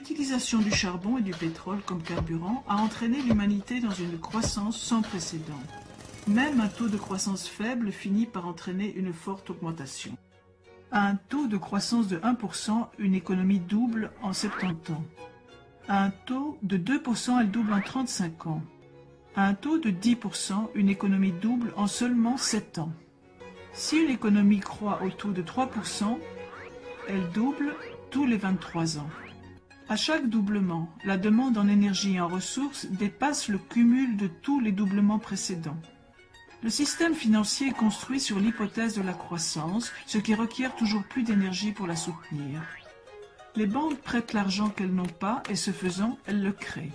L'utilisation du charbon et du pétrole comme carburant a entraîné l'humanité dans une croissance sans précédent. Même un taux de croissance faible finit par entraîner une forte augmentation. À un taux de croissance de 1%, une économie double en 70 ans. À un taux de 2%, elle double en 35 ans. À un taux de 10%, une économie double en seulement 7 ans. Si une économie croît au taux de 3%, elle double tous les 23 ans. À chaque doublement, la demande en énergie et en ressources dépasse le cumul de tous les doublements précédents. Le système financier est construit sur l'hypothèse de la croissance, ce qui requiert toujours plus d'énergie pour la soutenir. Les banques prêtent l'argent qu'elles n'ont pas et ce faisant, elles le créent.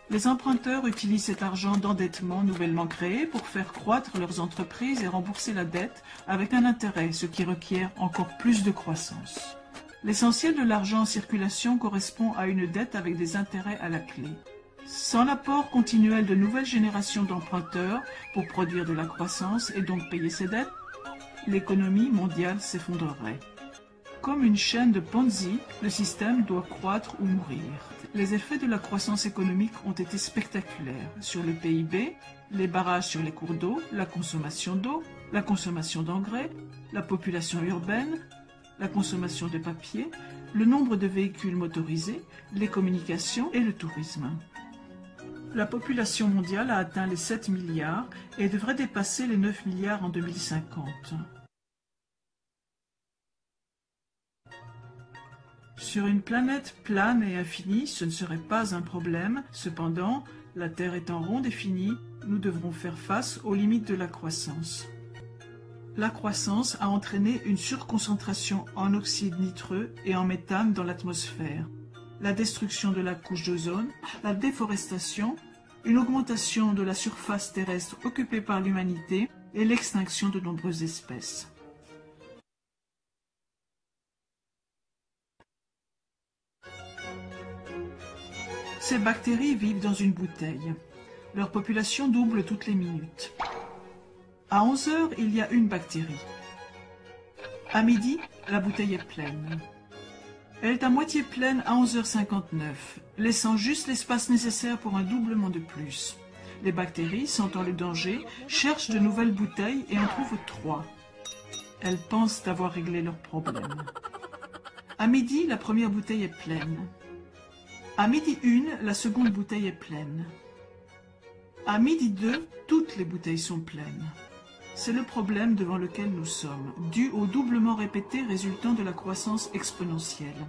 Les emprunteurs utilisent cet argent d'endettement nouvellement créé pour faire croître leurs entreprises et rembourser la dette avec un intérêt, ce qui requiert encore plus de croissance. L'essentiel de l'argent en circulation correspond à une dette avec des intérêts à la clé. Sans l'apport continuel de nouvelles générations d'emprunteurs pour produire de la croissance et donc payer ses dettes, l'économie mondiale s'effondrerait. Comme une chaîne de Ponzi, le système doit croître ou mourir. Les effets de la croissance économique ont été spectaculaires sur le PIB, les barrages sur les cours d'eau, la consommation d'eau, la consommation d'engrais, la population urbaine, la consommation de papier, le nombre de véhicules motorisés, les communications et le tourisme. La population mondiale a atteint les 7 milliards et devrait dépasser les 9 milliards en 2050. Sur une planète plane et infinie, ce ne serait pas un problème. Cependant, la Terre étant ronde et finie, nous devrons faire face aux limites de la croissance. La croissance a entraîné une surconcentration en oxyde nitreux et en méthane dans l'atmosphère, la destruction de la couche d'ozone, la déforestation, une augmentation de la surface terrestre occupée par l'humanité et l'extinction de nombreuses espèces. Ces bactéries vivent dans une bouteille. Leur population double toutes les minutes. À 11 heures, il y a une bactérie. À midi, la bouteille est pleine. Elle est à moitié pleine à 11h59, laissant juste l'espace nécessaire pour un doublement de plus. Les bactéries, sentant le danger, cherchent de nouvelles bouteilles et en trouvent 3. Elles pensent avoir réglé leur problème. À midi, la première bouteille est pleine. À midi 1, la seconde bouteille est pleine. À midi 2, toutes les bouteilles sont pleines. C'est le problème devant lequel nous sommes, dû au doublement répété résultant de la croissance exponentielle.